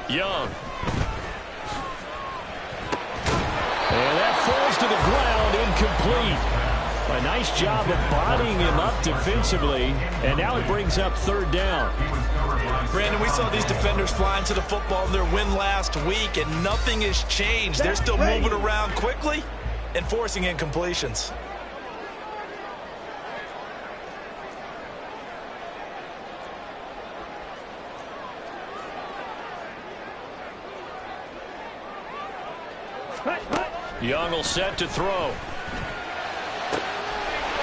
Young. And that falls to the ground, incomplete. A nice job of bodying him up defensively, and now it brings up third down. Brandon, we saw these defenders flying to the football in their win last week, and nothing has changed. They're still moving around quickly and forcing incompletions. Young will set to throw.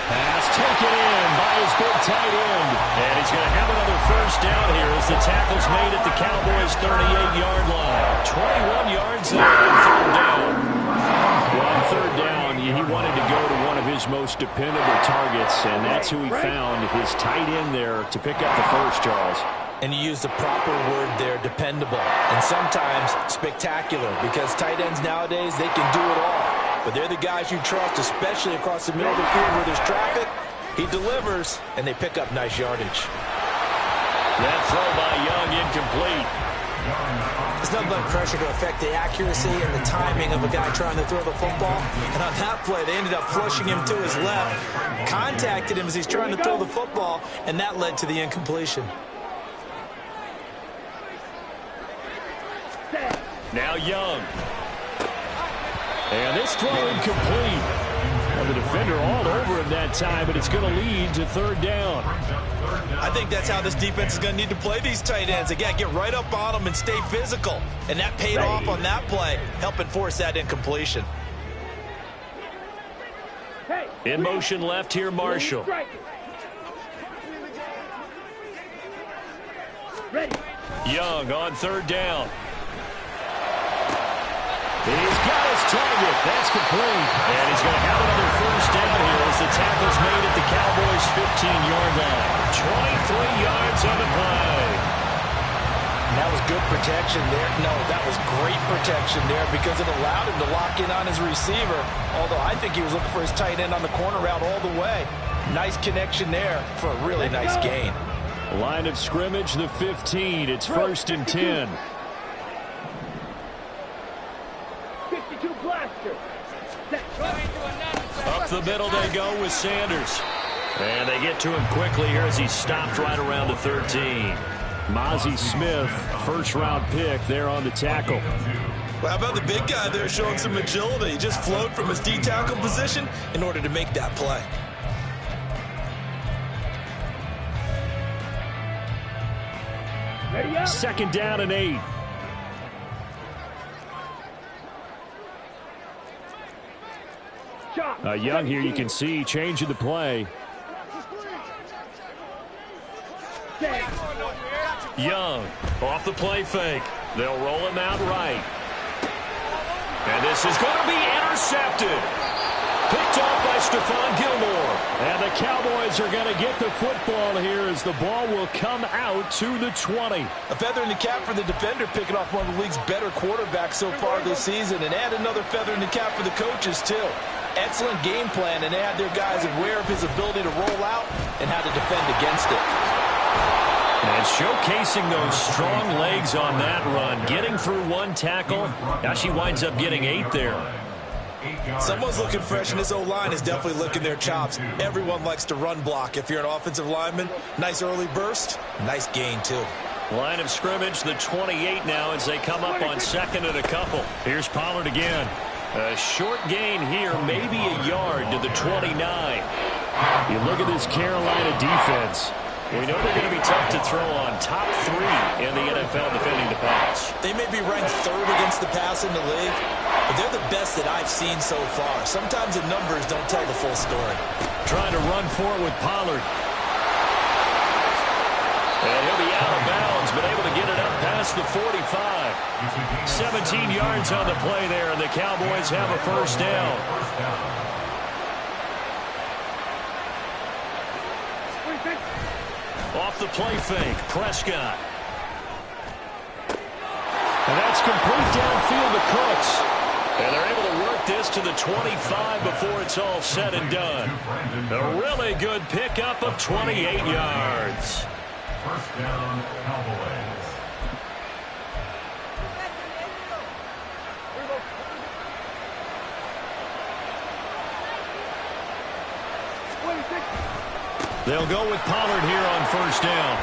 Pass taken in by his big tight end. And he's going to have another first down here as the tackle's made at the Cowboys' 38-yard line. 21 yards there on third down. Well, on third down, he wanted to go to one of his most dependable targets, and that's who he found, his tight end there, to pick up the first, Charles. And you use the proper word there, dependable, and sometimes spectacular, because tight ends nowadays, they can do it all. But they're the guys you trust, especially across the middle of the field where there's traffic. He delivers, and they pick up nice yardage. That throw by Young incomplete. There's nothing but pressure to affect the accuracy and the timing of a guy trying to throw the football. And on that play, they ended up flushing him to his left, contacted him as he's trying to throw the football, and that led to the incompletion. Now Young. And this throw incomplete. Well, the defender all over him that time, but it's going to lead to third down. I think that's how this defense is going to need to play these tight ends. Again, get right up on them and stay physical. And that paid off on that play, helping force that incompletion. In motion left here, Marshall. Young on third down. He's got his target. That's complete. And he's going to have another first down here as the tackle's made at the Cowboys' 15-yard line. 23 yards on the play. That was good protection there. No, that was great protection there because it allowed him to lock in on his receiver. Although I think he was looking for his tight end on the corner route all the way. Nice connection there for a really nice gain. Line of scrimmage, the 15. It's 1st and 10. Up the middle they go with Sanders. And they get to him quickly here as he stopped right around the 13. Mozzie Smith, first-round pick there on the tackle. Well, how about the big guy there showing some agility? He just flowed from his D-tackle position in order to make that play. Second down and 8. Young here, you can see, changing the play. Young off the play fake. They'll roll him out right. And this is going to be intercepted. Picked off by Stephon Gilmore. And the Cowboys are going to get the football here as the ball will come out to the 20. A feather in the cap for the defender, picking off one of the league's better quarterbacks so far this season. And add another feather in the cap for the coaches, too. Excellent game plan, and they had their guys aware of his ability to roll out and how to defend against it. And showcasing those strong legs on that run. Getting through one tackle. Now she winds up getting 8 there. Someone's looking fresh, and his O-line is definitely licking their chops. Everyone likes to run block. If you're an offensive lineman, nice early burst, nice gain, too. Line of scrimmage, the 28 now as they come up on second and a couple. Here's Pollard again. A short gain here, maybe a yard to the 29. You look at this Carolina defense. We know they're going to be tough to throw on. Top 3 in the NFL defending the pass. They may be ranked 3rd against the pass in the league, but they're the best that I've seen so far. Sometimes the numbers don't tell the full story. Trying to run for it with Pollard. And he'll be out of bounds, but able to get it up past the 45. 17 yards on the play there, and the Cowboys have a first down. Off the play fake, Prescott. And that's complete downfield to Cooks. And they're able to work this to the 25 before it's all said and done. A really good pickup of 28 yards. First down, Cowboys. They'll go with Pollard here on first down.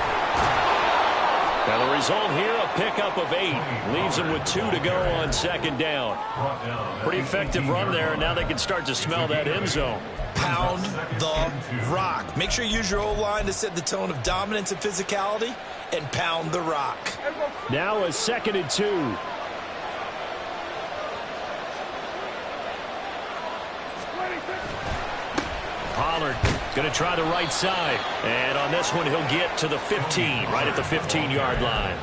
Now the result here, a pickup of 8. Leaves them with 2 to go on second down. Pretty effective run there, and now they can start to smell that end zone. Pound the rock. Make sure you use your O-line to set the tone of dominance and physicality, and pound the rock. Now a 2nd and 2. Pollard going to try the right side. And on this one, he'll get to the 15, right at the 15-yard line.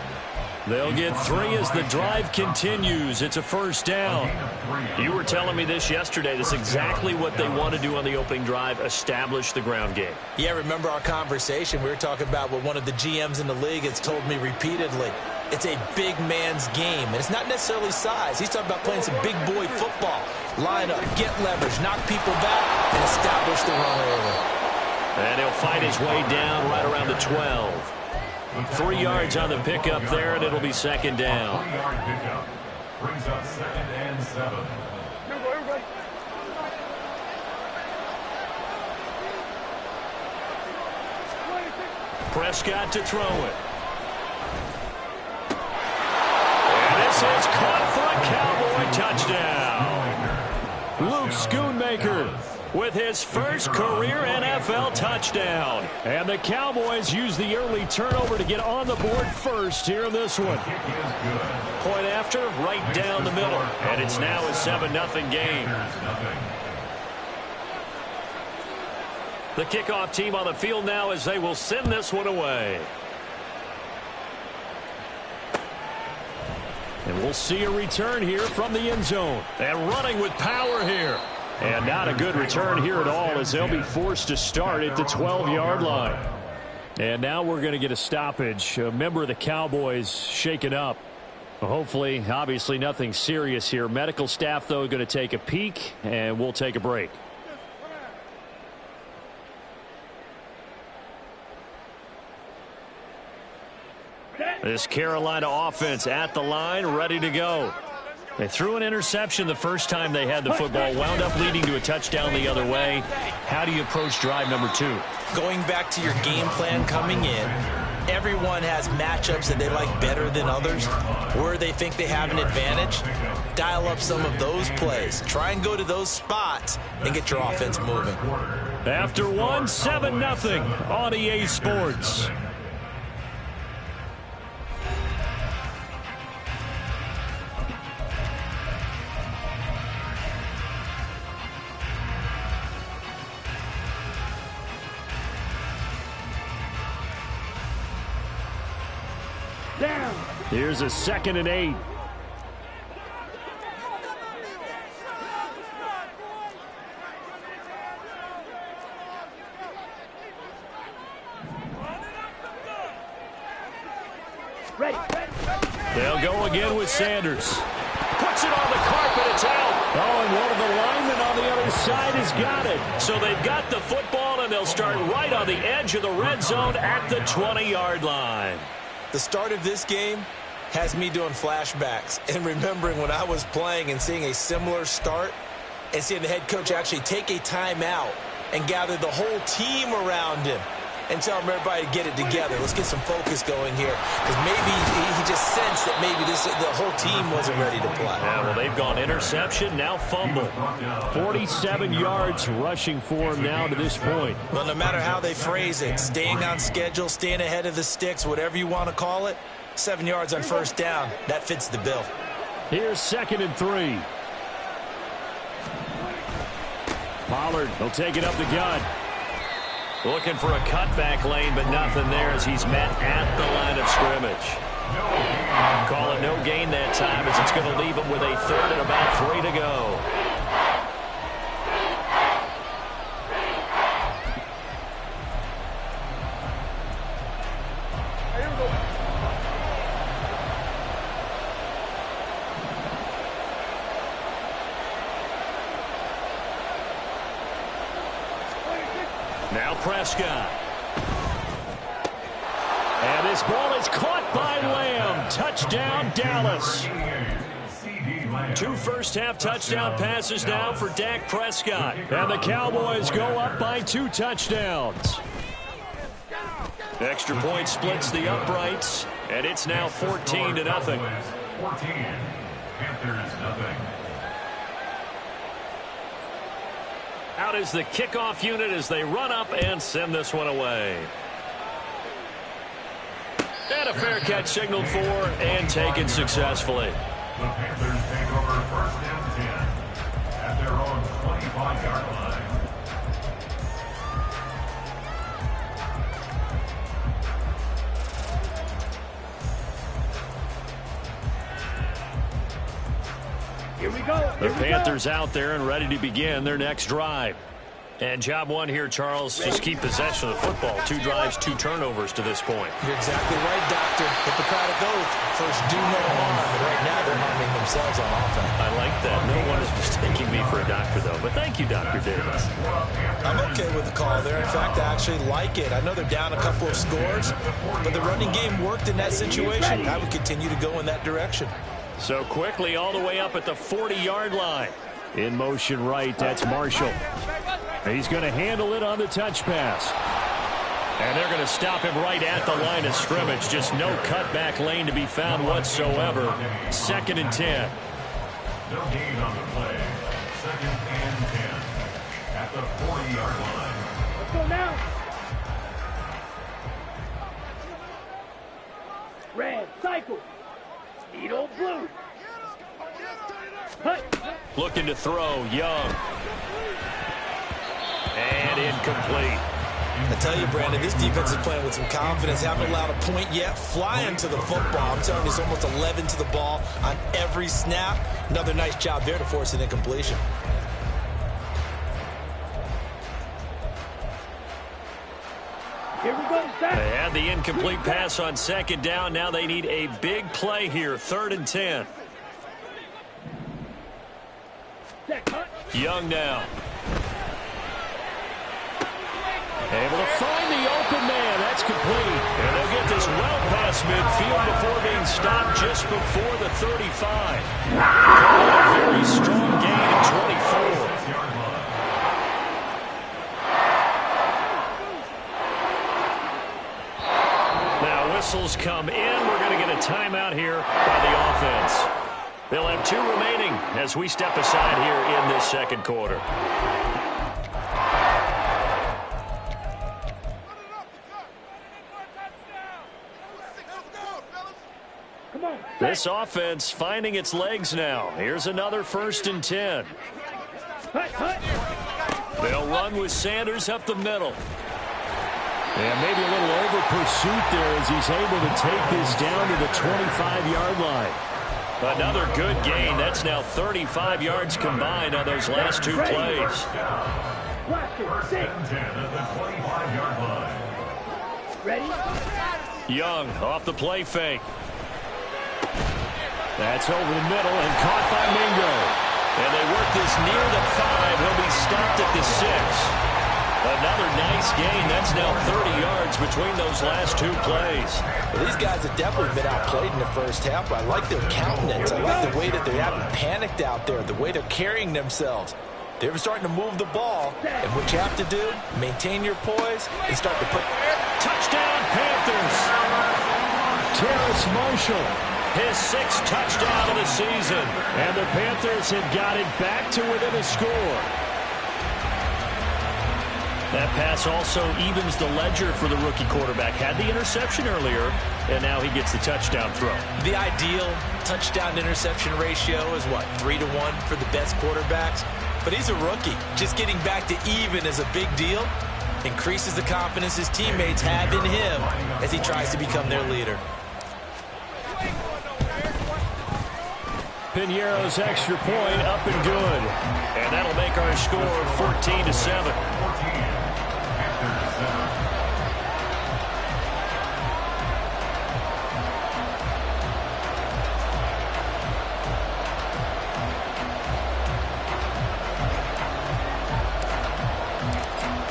They'll get 3 as the drive continues. It's a first down. You were telling me this yesterday. This is exactly what they want to do on the opening drive, establish the ground game. Yeah, remember our conversation? We were talking about what one of the GMs in the league has told me repeatedly. It's a big man's game, and it's not necessarily size. He's talking about playing some big boy football. Line up, get leverage, knock people back, and establish the run early. And he'll fight his way down right around the 12. 3 yards on the pickup there, and it'll be second down. 3-yard pickup brings up 2nd and 7. Prescott to throw it. And this is caught for a Cowboy touchdown. Luke Schoonmaker with his first career NFL touchdown. And the Cowboys use the early turnover to get on the board first here in this one. Point after, right down the middle. And it's now a 7-0 game. The kickoff team on the field now as they will send this one away. And we'll see a return here from the end zone. And running with power here. And not a good return here at all as they'll be forced to start at the 12-yard line. And now we're going to get a stoppage. A member of the Cowboys shaken up. Hopefully, obviously nothing serious here. Medical staff, though, going to take a peek, and we'll take a break. This Carolina offense at the line, ready to go. They threw an interception the first time they had the football, wound up leading to a touchdown the other way. How do you approach drive number 2? Going back to your game plan coming in, everyone has matchups that they like better than others, where they think they have an advantage. Dial up some of those plays. Try and go to those spots and get your offense moving. After 7-0 on EA Sports. Here's a 2nd and 8. They'll go again with Sanders. Puts it on the carpet. It's out. Oh, and one of the linemen on the other side has got it. So they've got the football, and they'll start right on the edge of the red zone at the 20-yard line. The start of this game has me doing flashbacks and remembering when I was playing and seeing a similar start and seeing the head coach actually take a timeout and gather the whole team around him and tell everybody to get it together. Let's get some focus going here, because maybe he just sensed that maybe the whole team wasn't ready to play. Yeah, well, they've gone interception, now fumble. 47 yards rushing for him now to this point. Well, no matter how they phrase it, staying on schedule, staying ahead of the sticks, whatever you want to call it, 7 yards on first down, that fits the bill. Here's 2nd and 3. Pollard will take it up the gut. Looking for a cutback lane, but nothing there as he's met at the line of scrimmage. Call it no gain that time as it's going to leave him with a 3rd and about 3 to go. Now Prescott. And this ball is caught by Lamb. Touchdown, Dallas. 2 first-half touchdown passes now for Dak Prescott. And the Cowboys go up by 2 touchdowns. Extra point splits the uprights, and it's now 14-0. 14. Panthers nothing. Out is the kickoff unit as they run up and send this one away. And a fair catch signaled for and taken successfully. The Panthers take over first and 10 at their own 25-yard line. Here we go. The Panthers out there and ready to begin their next drive. And job one here, Charles, just keep possession of the football. 2 drives, 2 turnovers to this point. You're exactly right, Doctor. Hippocratic oath. First, do no harm. And right now, they're harming themselves on offense. I like that. No one is mistaking me for a doctor, though. But thank you, Dr. Davis. I'm okay with the call there. In fact, I actually like it. I know they're down a couple of scores, but the running game worked in that situation. I would continue to go in that direction. So quickly all the way up at the 40-yard line. In motion right, that's Marshall. He's going to handle it on the touch pass. And they're going to stop him right at the line of scrimmage. Just no cutback lane to be found whatsoever. 2nd and 10. No gain on the play. 2nd and 10 at the 40-yard line. Let's go now. Red, cycle. Speed old blue. Looking to throw, Young. And incomplete. I tell you, Brandon, this defense is playing with some confidence. Haven't allowed a point yet. Flying to the football. I'm telling you, it's almost 11 to the ball on every snap. Another nice job there to force an incompletion. Here we go. They had the incomplete pass on 2nd down. Now they need a big play here. 3rd and 10. Young now. Able to find the open man. That's complete. And they'll get this well past midfield before being stopped just before the 35. A very strong gain at 24. Now whistles come in. We're going to get a timeout here by the offense. They'll have 2 remaining as we step aside here in this 2nd quarter. This offense finding its legs now. Here's another 1st and 10. They'll run with Sanders up the middle. And maybe a little over pursuit there as he's able to take this down to the 25-yard line. Another good gain. That's now 35 yards combined on those last 2 plays. 1st and 10 at the 25-yard line. Ready? Young off the play fake. That's over the middle and caught by Mingo. And they work this near the 5. He'll be stopped at the 6. Another nice gain. That's now 30 yards between those last 2 plays. Well, these guys have definitely been outplayed in the first half, but I like their countenance. I like the way that they haven't panicked out there, the way they're carrying themselves. They're starting to move the ball, and what you have to do, maintain your poise and start to put... Touchdown, Panthers! Terrace Marshall, his 6th touchdown of the season. And the Panthers have got it back to within a score. That pass also evens the ledger for the rookie quarterback. Had the interception earlier, and now he gets the touchdown throw. The ideal touchdown-interception ratio is, what, 3-1 for the best quarterbacks? But he's a rookie. Just getting back to even is a big deal. Increases the confidence his teammates have in him as he tries to become their leader. Piñeiro's extra point up and good. And that'll make our score 14-7.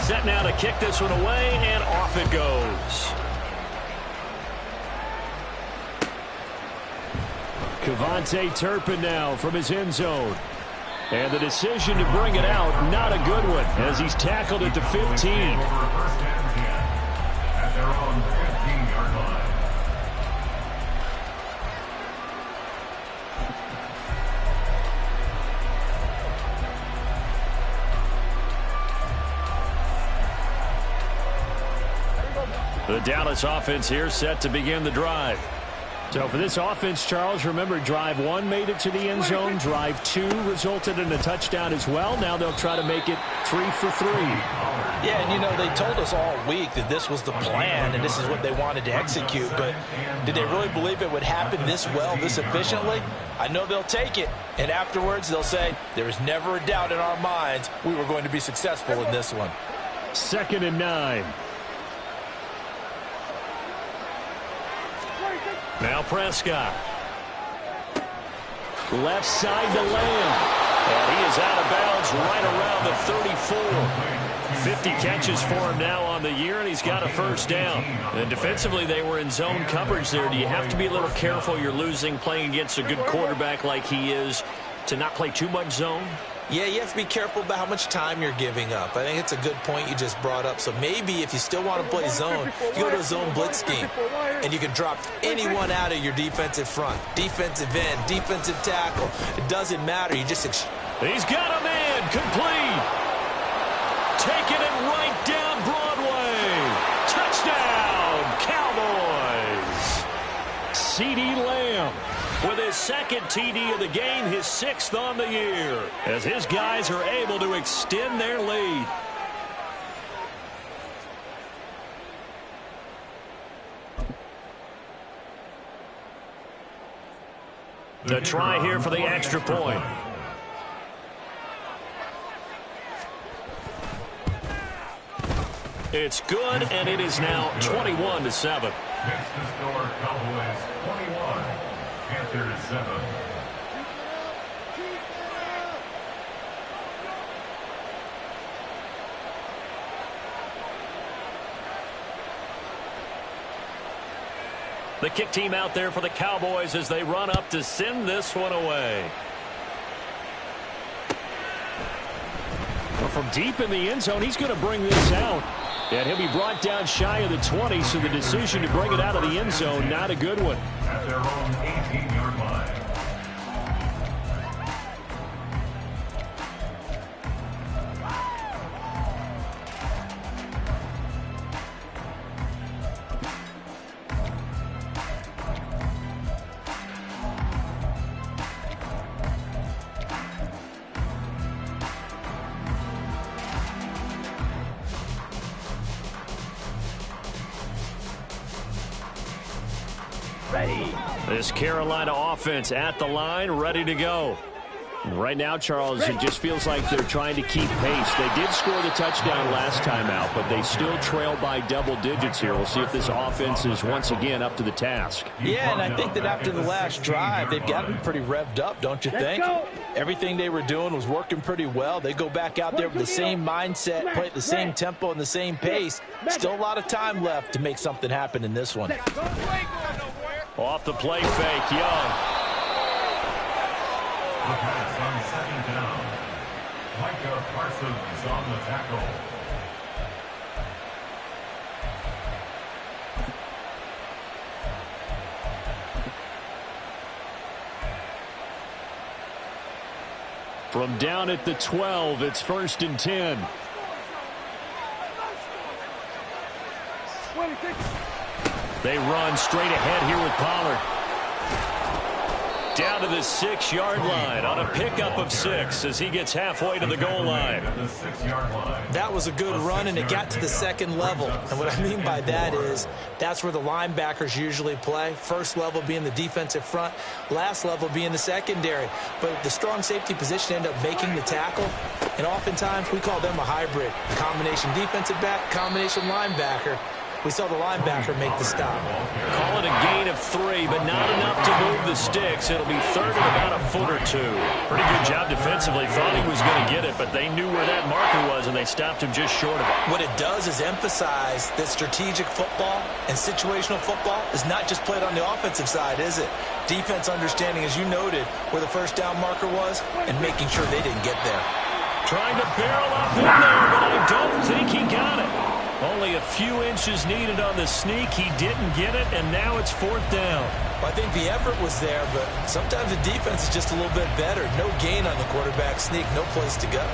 Set now to kick this one away, and off it goes. Cavante Turpin now from his end zone. And the decision to bring it out, not a good one, as he's tackled at the 15. At their own The Dallas offense here set to begin the drive. So for this offense, Charles, remember, drive 1 made it to the end zone. Drive 2 resulted in a touchdown as well. Now they'll try to make it 3 for 3. Yeah, and you know, they told us all week that this was the plan and this is what they wanted to execute. But did they really believe it would happen this well, this efficiently? I know they'll take it. And afterwards, they'll say, there was never a doubt in our minds we were going to be successful in this one. 2nd and 9. Now Prescott. Left side to Lamb. And he is out of bounds right around the 34. 50 catches for him now on the year, and he's got a first down. And defensively, they were in zone coverage there. Do you have to be a little careful? You're losing playing against a good quarterback like he is to not play too much zone? Yeah, you have to be careful about how much time you're giving up. I think it's a good point you just brought up. So maybe if you still want to play zone, you go to a zone blitz scheme. And you can drop anyone out of your defensive front. Defensive end, defensive tackle. It doesn't matter. You just... He's got a man complete. Taking it right down Broadway. Touchdown, Cowboys. CeeDee Lamb with his 2nd TD of the game, his 6th on the year, as his guys are able to extend their lead. The try here for the extra point. It's good, and it is now 21-7. Next to score, Cowboys 21, Panthers 7. The kick team out there for the Cowboys as they run up to send this one away. Well, from deep in the end zone, he's going to bring this out. And he'll be brought down shy of the 20, so the decision to bring it out of the end zone, not a good one. At their own 18-yard line. This Carolina offense at the line, ready to go. Right now, Charles, it just feels like they're trying to keep pace. They did score the touchdown last time out, but they still trail by double digits here. We'll see if this offense is once again up to the task. Yeah, and I think that after the last drive, they've gotten pretty revved up, don't you think? Everything they were doing was working pretty well. They go back out there with the same mindset, play at the same tempo and the same pace. Still a lot of time left to make something happen in this one. Off the play fake, Young. The pass on 2nd down. Micah Parsons on the tackle. From down at the 12, it's 1st and 10. They run straight ahead here with Pollard. Down to the 6-yard line on a pickup of 6 as he gets halfway to the goal line. That was a good run, and it got to the 2nd level. And what I mean by that is that's where the linebackers usually play. First level being the defensive front, last level being the secondary. But the strong safety position ended up making the tackle, and oftentimes we call them a hybrid. Combination defensive back, combination linebacker. We saw the linebacker make the stop. Call it a gain of 3, but not enough to move the sticks. It'll be 3rd and about a foot or 2. Pretty good job defensively. Thought he was going to get it, but they knew where that marker was, and they stopped him just short of it. What it does is emphasize that strategic football and situational football is not just played on the offensive side, is it? Defense understanding, as you noted, where the first down marker was and making sure they didn't get there. Trying to barrel up in there, but I don't think he got it. Only a few inches needed on the sneak. He didn't get it, and now it's 4th down. Well, I think the effort was there, but sometimes the defense is just a little bit better. No gain on the quarterback sneak, no place to go.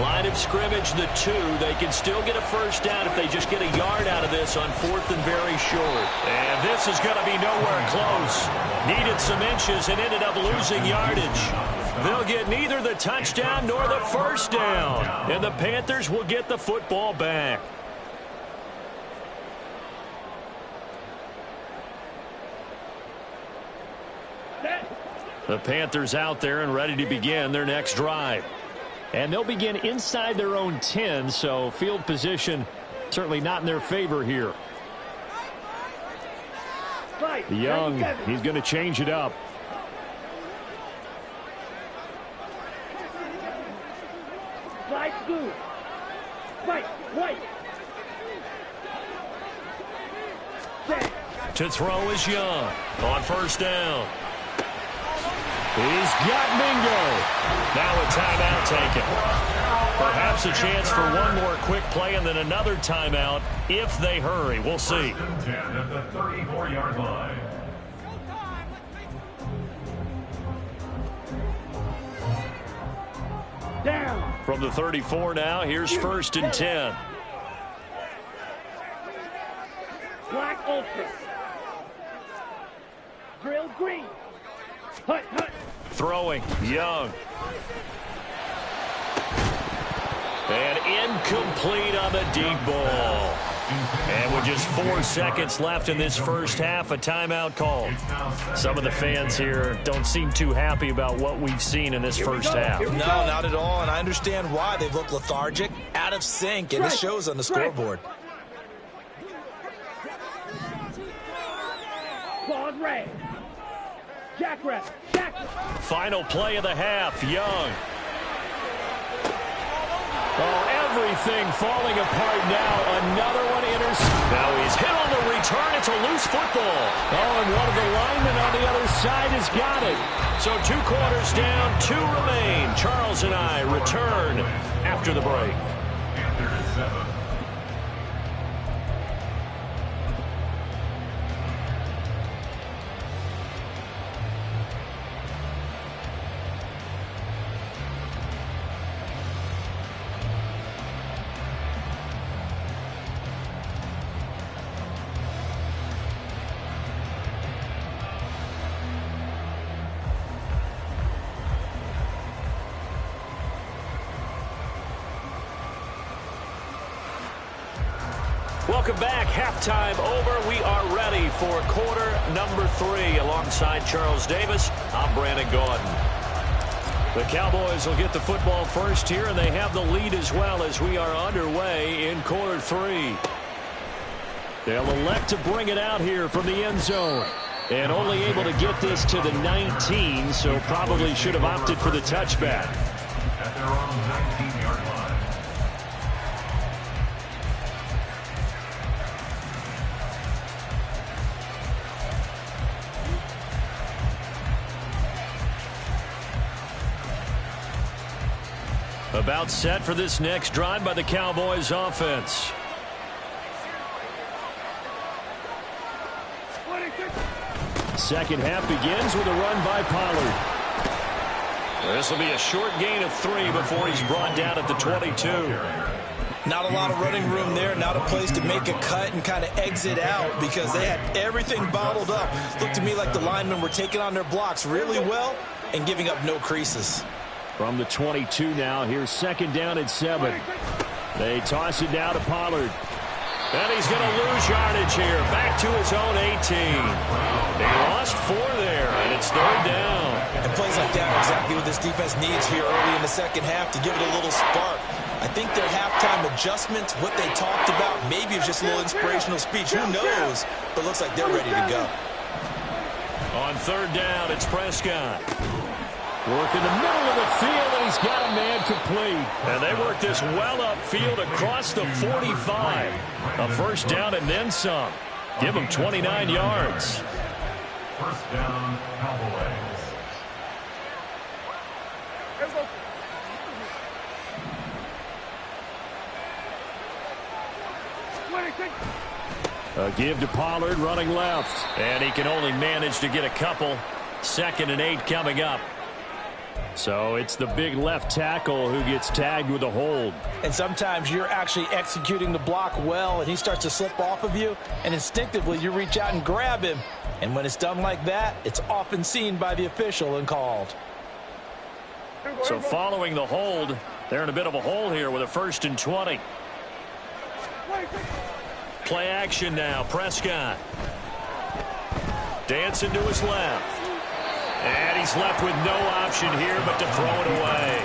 Line of scrimmage, the 2. They can still get a first down if they just get a yard out of this on 4th and very short. And this is going to be nowhere close. Needed some inches and ended up losing yardage. They'll get neither the touchdown nor the first down. And the Panthers will get the football back. The Panthers out there and ready to begin their next drive. And they'll begin inside their own 10, so field position certainly not in their favor here. Young, he's going to change it up. Slide school. Right. To throw is Young on first down. He's got Mingo. Now a timeout taken. Perhaps a chance for one more quick play and then another timeout if they hurry. We'll see. 10 at the 34-yard line. Down. From the 34 now, here's 1st and 10. Black Ultra. Drill green. Hut. Throwing, Young. And incomplete on the deep ball. And with just 4 seconds left in this first half, a timeout call. Some of the fans here don't seem too happy about what we've seen in this first half. No, not at all, and I understand why. They've looked lethargic, out of sync, and it shows on the scoreboard. Claude Ray. Jackrabbit. Final play of the half, Young. Oh, everything falling apart now. Another one intercepted. Now he's hit on the return. It's a loose football. Oh, and one of the linemen on the other side has got it. So 2 quarters down, 2 remain. Charles and I return after the break. Panthers 7. Welcome back. Halftime over. We are ready for quarter number 3. Alongside Charles Davis, I'm Brandon Gordon. The Cowboys will get the football first here, and they have the lead as well as we are underway in quarter 3. They'll elect to bring it out here from the end zone. And only able to get this to the 19, so probably should have opted for the touchback. At their own 19-yard line. About set for this next drive by the Cowboys offense. Second half begins with a run by Pollard. This will be a short gain of 3 before he's brought down at the 22. Not a lot of running room there, not a place to make a cut and kind of exit out because they had everything bottled up. Looked to me like the linemen were taking on their blocks really well and giving up no creases. From the 22 now, here's second down at 7. They toss it down to Pollard. And he's going to lose yardage here. Back to his own 18. They lost 4 there, and it's 3rd down. And plays like that are exactly what this defense needs here early in the second half to give it a little spark. I think their halftime adjustments, what they talked about, maybe it was just a little inspirational speech. Who knows? But looks like they're ready to go. On 3rd down, it's Prescott. Work in the middle of the field, and he's got a man complete. And they work this well upfield across the 45. A first down and then some. Give him 29 yards. First down, Cowboys. A give to Pollard running left. And he can only manage to get a couple. 2nd and 8 coming up. So it's the big left tackle who gets tagged with a hold. And sometimes you're actually executing the block well, and he starts to slip off of you, and instinctively you reach out and grab him. And when it's done like that, it's often seen by the official and called. So following the hold, they're in a bit of a hole here with a 1st and 20. Play action now, Prescott. Dancing to his left. And he's left with no option here but to throw it away.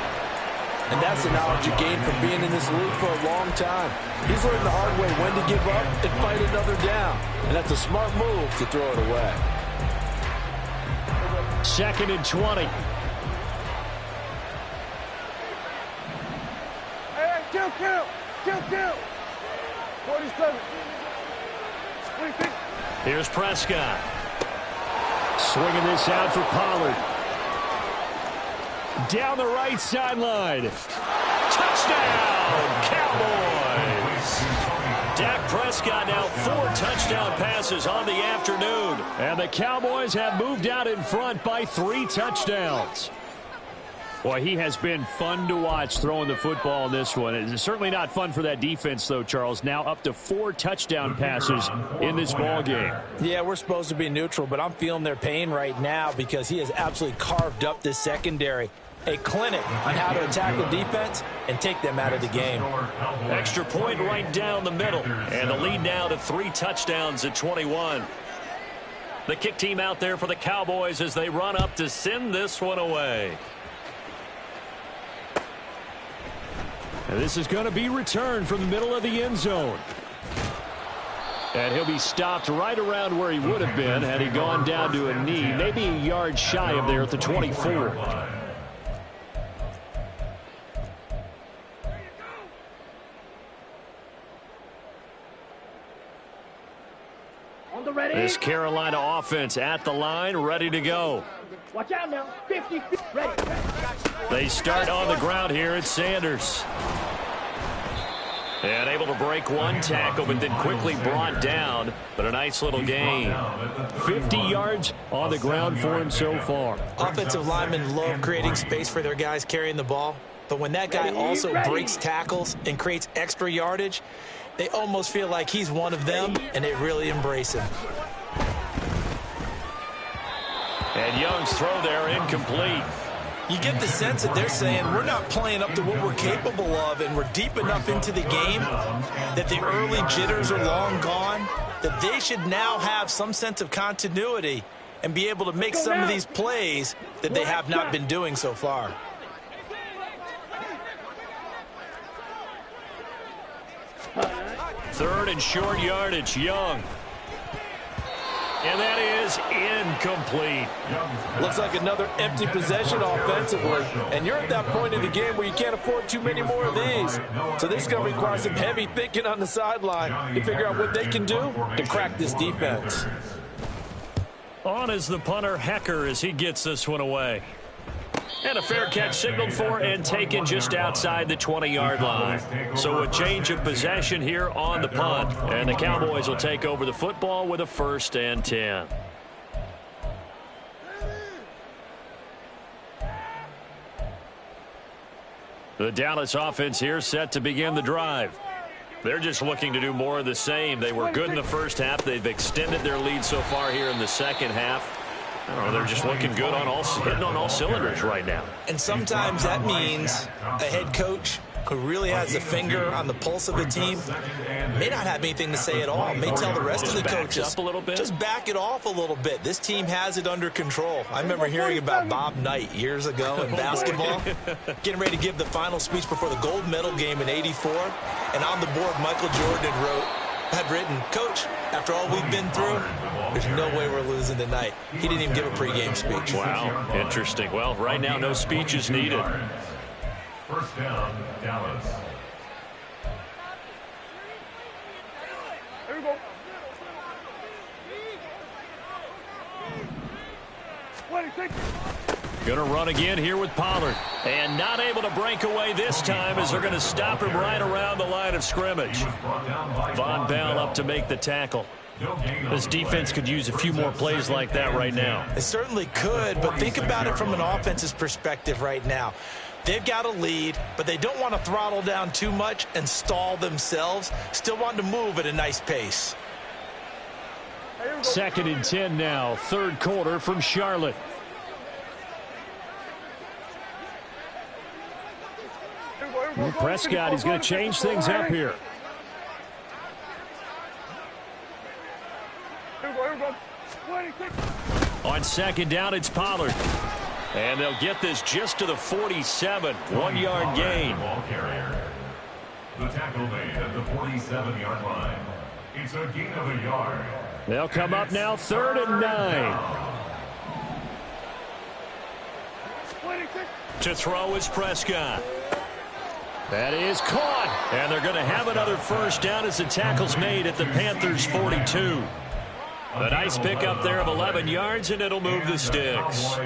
And that's the knowledge you gain from being in this league for a long time. He's learned the hard way when to give up and fight another down. And that's a smart move to throw it away. 2nd and 20. Hey, kill. 47. 26. Here's Prescott. Swinging this out for Pollard. Down the right sideline. Touchdown, Cowboys. Dak Prescott now 4 touchdown passes on the afternoon. And the Cowboys have moved out in front by 3 touchdowns. Boy, he has been fun to watch throwing the football in this one. It's certainly not fun for that defense, though, Charles. Now up to 4 touchdown passes in this ball game. Yeah, we're supposed to be neutral, but I'm feeling their pain right now because he has absolutely carved up this secondary. A clinic on how to attack the defense and take them out of the game. Extra point right down the middle. And the lead now to 3 touchdowns at 21. The kick team out there for the Cowboys as they run up to send this one away. And this is going to be returned from the middle of the end zone. And he'll be stopped right around where he would have been had he gone down to a knee, maybe a yard shy of there at the 24. On the ready. This Carolina offense at the line, ready to go. Watch out now. 50, ready. They start on the ground here at Sanders. And able to break one tackle, but then quickly brought down. But a nice little gain. 50 yards on the ground for him so far. Offensive linemen love creating space for their guys carrying the ball. But when that guy also breaks tackles and creates extra yardage, they almost feel like he's one of them, and they really embrace him. And Young's throw there incomplete. You get the sense that they're saying we're not playing up to what we're capable of, and we're deep enough into the game that the early jitters are long gone, that they should now have some sense of continuity and be able to make some of these plays that they have not been doing so far. Third and short yardage, Young. And that is incomplete. Looks like another empty possession offensively. And you're at that point in the game where you can't afford too many more of these. So this is going to require some heavy thinking on the sideline to figure out what they can do to crack this defense. On is the punter, Hecker, as he gets this one away. And a fair catch signaled for and taken just outside the 20-yard line. So a change of possession here on the punt. And the Cowboys will take over the football with a 1st and 10. The Dallas offense here set to begin the drive. They're just looking to do more of the same. They were good in the first half. They've extended their lead so far here in the second half. I don't know, they're just looking good on hitting on all cylinders right now. And sometimes that means a head coach who really has a finger on the pulse of the team may not have anything to say at all. May tell the rest of the coaches, up a little bit. Just back it off a little bit. This team has it under control. I remember hearing about Bob Knight years ago in basketball, getting ready to give the final speech before the gold medal game in '84. And on the board, Michael Jordan had written, "Coach, after all we've been through, there's no way we're losing tonight." He didn't even give a pregame speech. Wow, interesting. Well, right now, no speech is needed. First down, Dallas. Here we go. 26. Going to run again here with Pollard. And not able to break away this time as they're going to stop him right around the line of scrimmage. Von Bell up to make the tackle. This defense could use a few more plays like that right now. They certainly could, but think about it from an offense's perspective right now. They've got a lead, but they don't want to throttle down too much and stall themselves. Still want to move at a nice pace. 2nd and 10 now, 3rd quarter from Charlotte. Well, Prescott, he's going to change things up here. On 2nd down, it's Pollard. And they'll get this just to the 47. 1-yard gain. Ball carrier. The tackle made at the 47-yard line. It's a gain of a yard. They'll come up now 3rd and 9. To throw is Prescott. That is caught. And they're going to have another 1st down as the tackle's made at the Panthers' 42. A nice pickup there of 11 yards, and it'll move the sticks.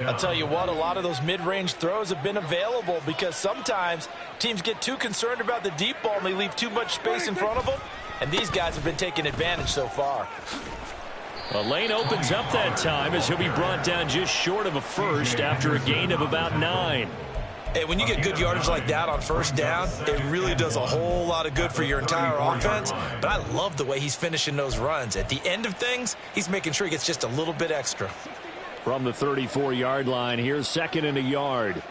I'll tell you what, a lot of those mid-range throws have been available because sometimes teams get too concerned about the deep ball and they leave too much space in front of them, and these guys have been taking advantage so far. A lane opens up that time as he'll be brought down just short of a 1st after a gain of about 9. Hey, when you get good yardage like that on 1st down, it really does a whole lot of good for your entire offense. But I love the way he's finishing those runs. At the end of things, he's making sure he gets just a little bit extra. From the 34-yard line, here's 2nd and a yard.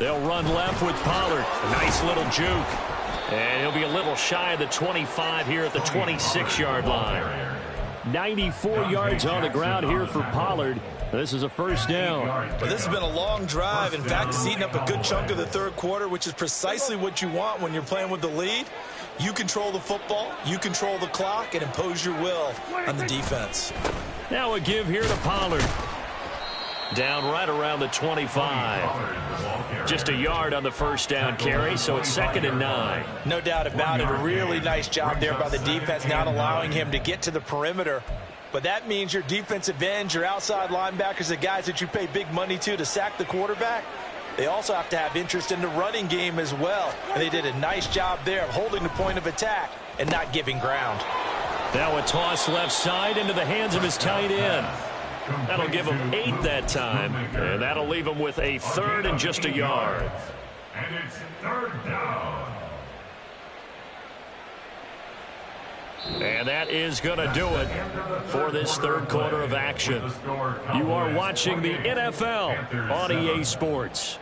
They'll run left with Pollard. A nice little juke. And he'll be a little shy of the 25 here at the 26-yard line. 94 yards on the ground here for Pollard. This is a 1st down. Well, this has been a long drive. In fact, it's eaten up a good chunk of the 3rd quarter, which is precisely what you want when you're playing with the lead. You control the football, you control the clock, and impose your will on the defense. Now a give here to Pollard. Down right around the 25. Just a yard on the 1st down carry, so it's 2nd and 9. No doubt about it. A really nice job there by the defense, not allowing him to get to the perimeter. But that means your defensive ends, your outside linebackers, the guys that you pay big money to sack the quarterback, they also have to have interest in the running game as well. And they did a nice job there of holding the point of attack and not giving ground. Now a toss left side into the hands of his tight end. That'll give him 8 that time, and that'll leave him with a 3rd and just a yard. And it's 3rd down. And that is going to do it for this 3rd quarter of action. You are watching the NFL on EA Sports.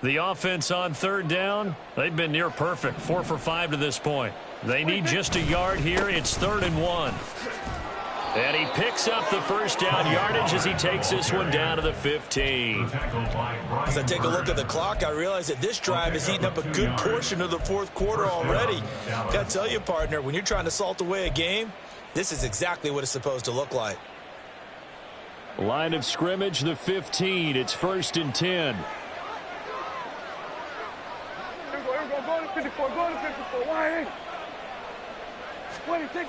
The offense on 3rd down, they've been near perfect, 4 for 5 to this point. They need just a yard here. It's 3rd and 1. And he picks up the 1st down yardage as he takes this one down to the 15. As I take a look at the clock, I realize that this drive has eaten up a good portion of the 4th quarter already. Got to tell you, partner, when you're trying to salt away a game, this is exactly what it's supposed to look like. Line of scrimmage, the 15. It's 1st and 10. Go to 54, wide. 26.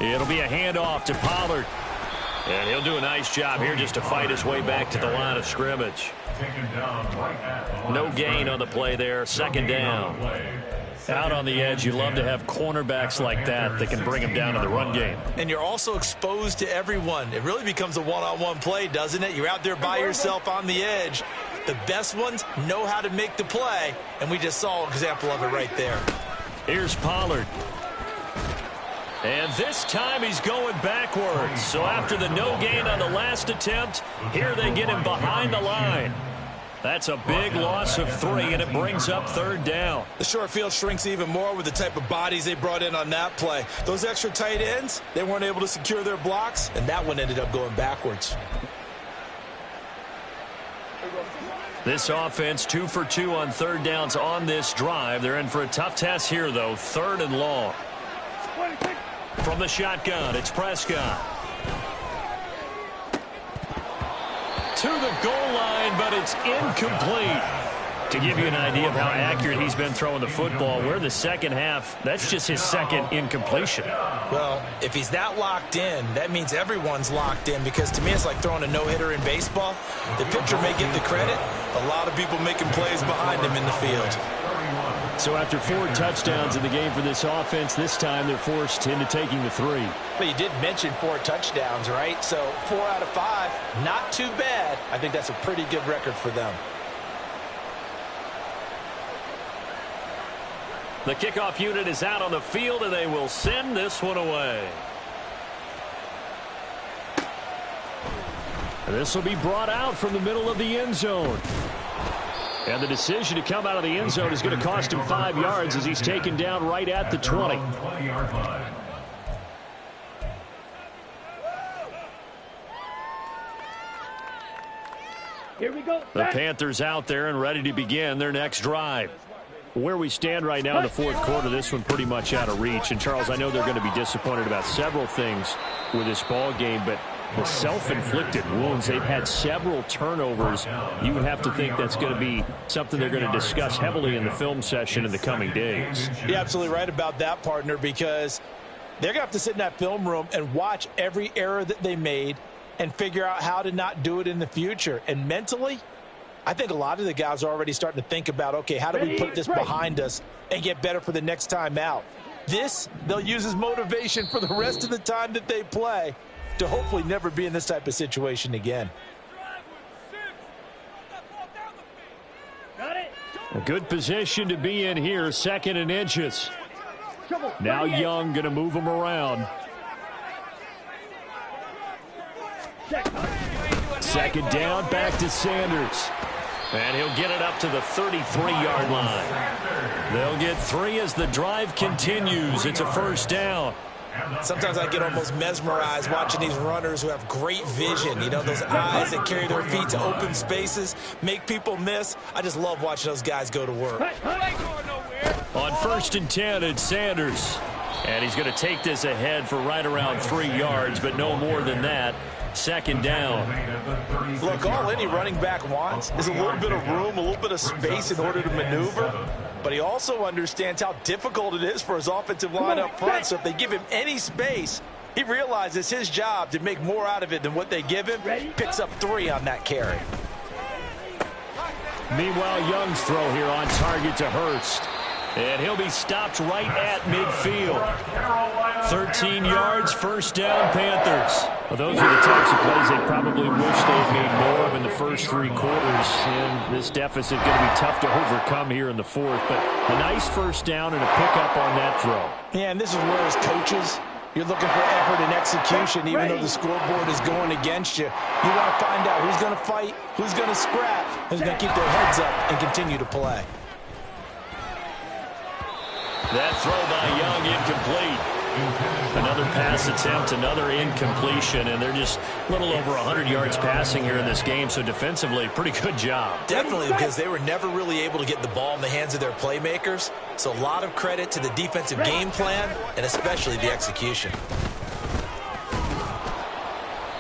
It'll be a handoff to Pollard. And he'll do a nice job here just to fight his way back to the line of scrimmage. No gain on the play there. 2nd down. Out on the edge, you love to have cornerbacks like that can bring them down in the run game. And you're also exposed to everyone. It really becomes a one-on-one play, doesn't it? You're out there by yourself on the edge. The best ones know how to make the play, and we just saw an example of it right there. Here's Pollard. And this time he's going backwards. So after the no gain on the last attempt, here they get him behind the line. That's a big loss of 3, and it brings up 3rd down. The short field shrinks even more with the type of bodies they brought in on that play. Those extra tight ends, they weren't able to secure their blocks, and that one ended up going backwards. This offense 2 for 2 on 3rd downs on this drive. They're in for a tough test here, though. 3rd and long. From the shotgun, it's Prescott. To the goal line, but it's incomplete. To give you an idea of how accurate he's been throwing the football, we're the second half. That's just his second incompletion. Well, if he's that locked in, that means everyone's locked in, because to me it's like throwing a no-hitter in baseball. The pitcher may get the credit. A lot of people making plays behind him in the field. So after 4 touchdowns in the game for this offense, this time they're forced into taking the 3. But you did mention 4 touchdowns, right? So 4 out of 5, not too bad. I think that's a pretty good record for them. The kickoff unit is out on the field, and they will send this one away. And this will be brought out from the middle of the end zone. And the decision to come out of the end zone is going to cost him 5 yards as he's taken down right at the 20. Here we go. The Panthers out there and ready to begin their next drive. Where we stand right now in the fourth quarter, this one pretty much out of reach. And, Charles, I know they're going to be disappointed about several things with this ball game, but the self-inflicted wounds, they've had several turnovers. You would have to think that's going to be something they're going to discuss heavily in the film session in the coming days. You're absolutely right about that, partner, because they're going to have to sit in that film room and watch every error that they made and figure out how to not do it in the future. And mentally, I think a lot of the guys are already starting to think about, okay, how do we put this behind us and get better for the next time out? This, they'll use as motivation for the rest of the time that they play to hopefully never be in this type of situation again. A good position to be in here, 2nd and inches. Now Young going to move him around. 2nd down, back to Sanders. And he'll get it up to the 33-yard line. They'll get 3 as the drive continues. It's a 1st down. Sometimes I get almost mesmerized watching these runners who have great vision. You know, those eyes that carry their feet to open spaces, make people miss. I just love watching those guys go to work. On 1st and 10, it's Sanders. And he's going to take this ahead for right around 3 yards, but no more than that. 2nd down. Look, all any running back wants is a little bit of room, a little bit of space in order to maneuver. But he also understands how difficult it is for his offensive line up front. So if they give him any space, he realizes his job to make more out of it than what they give him. Picks up 3 on that carry. Meanwhile, Young's throw here on target to Hurst. And he'll be stopped right at midfield. 13 yards, 1st down, Panthers. Well, those are the types of plays they probably wish they had made more of in the first 3 quarters. And this deficit going to be tough to overcome here in the 4th. But a nice 1st down and a pickup on that throw. Yeah, and this is where as coaches, you're looking for effort and execution, even though the scoreboard is going against you. You want to find out who's going to fight, who's going to scrap, who's going to keep their heads up and continue to play. That throw by Young incomplete. Another pass attempt, another incompletion, and they're just a little over 100 yards passing here in this game, so defensively, pretty good job. Definitely, because they were never really able to get the ball in the hands of their playmakers, so a lot of credit to the defensive game plan and especially the execution.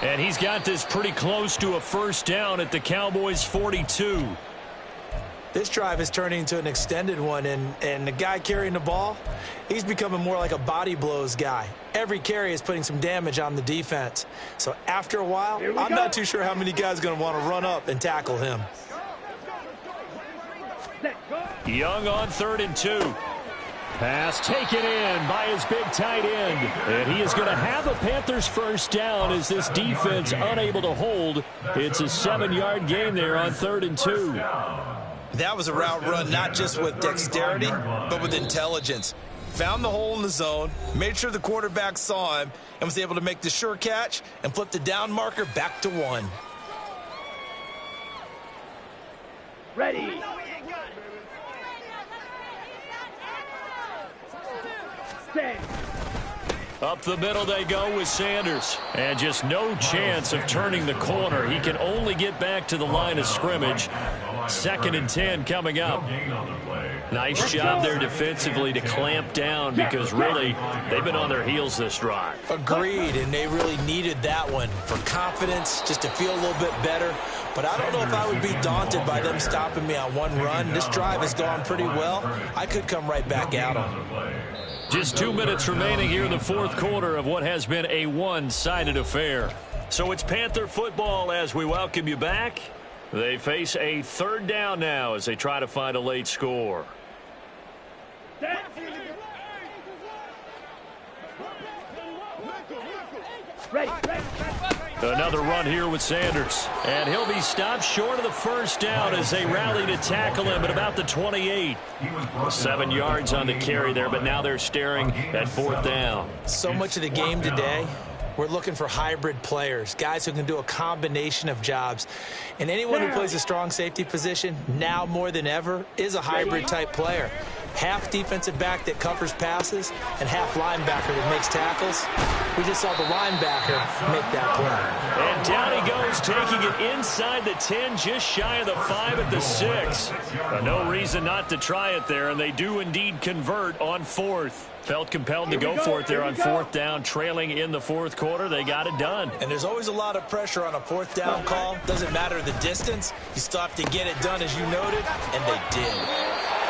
And he's got this pretty close to a 1st down at the Cowboys' 42. This drive is turning into an extended one, and the guy carrying the ball, he's becoming more like a body blows guy. Every carry is putting some damage on the defense. So after a while, I'm not too sure how many guys are going to want to run up and tackle him. Young on 3rd and 2. Pass taken in by his big tight end. And he is going to have a Panthers 1st down as this defense unable to hold. It's a 7-yard gain there on 3rd and 2. That was a route run not just with dexterity, but with intelligence. Found the hole in the zone, made sure the quarterback saw him, and was able to make the sure catch and flip the down marker back to 1. Ready. Stand. Up the middle they go with Sanders. And just no chance of turning the corner. He can only get back to the line of scrimmage. 2nd and 10 coming up. Nice job there defensively to clamp down because really they've been on their heels this drive. Agreed, and they really needed that one for confidence, just to feel a little bit better. But I don't know if I would be daunted by them stopping me on one run. This drive has gone pretty well. I could come right back at them. Just 2 minutes remaining here in the fourth quarter of what has been a one-sided affair. So it's Panther football as we welcome you back. They face a third down now as they try to find a late score. Another run here with Sanders. And he'll be stopped short of the first down as they rally to tackle him at about the 28. 7 yards on the carry there, but now they're staring at fourth down. So much of the game today, we're looking for hybrid players, guys who can do a combination of jobs. And anyone who plays a strong safety position, now more than ever, is a hybrid-type player. Half defensive back that covers passes and half linebacker that makes tackles. We just saw the linebacker make that play. And down he goes, taking it inside the 10, just shy of the 5 at the 6. No reason not to try it there, and they do indeed convert on fourth. Felt compelled to go for it there on fourth down, trailing in the fourth quarter. They got it done. And there's always a lot of pressure on a fourth down call. Doesn't matter the distance. You still have to get it done, as you noted, and they did.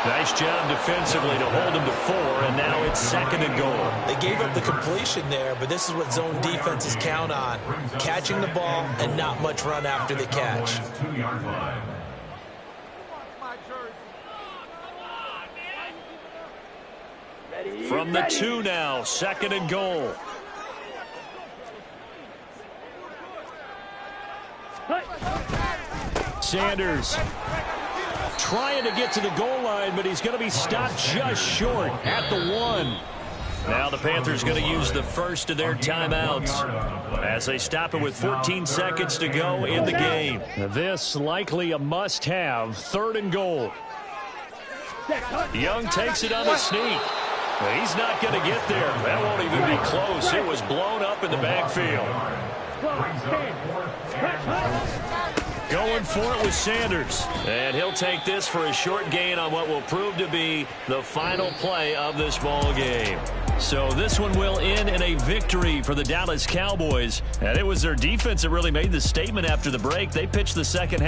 Nice job defensively to hold him to 4, and now it's second and goal. They gave up the completion there, but this is what zone defenses count on. Catching the ball and not much run after the catch. 2-yard line. From the 2 now, second and goal. Sanders trying to get to the goal line, but he's going to be stopped just short at the 1. Now the Panthers going to use the first of their timeouts as they stop it with 14 seconds to go in the game. This likely a must-have, third and goal. Young takes it on the sneak. He's not going to get there. That won't even be close. It was blown up in the backfield. Going for it with Sanders. And he'll take this for a short gain on what will prove to be the final play of this ball game. So this one will end in a victory for the Dallas Cowboys. And it was their defense that really made the statement after the break. They pitched the second half.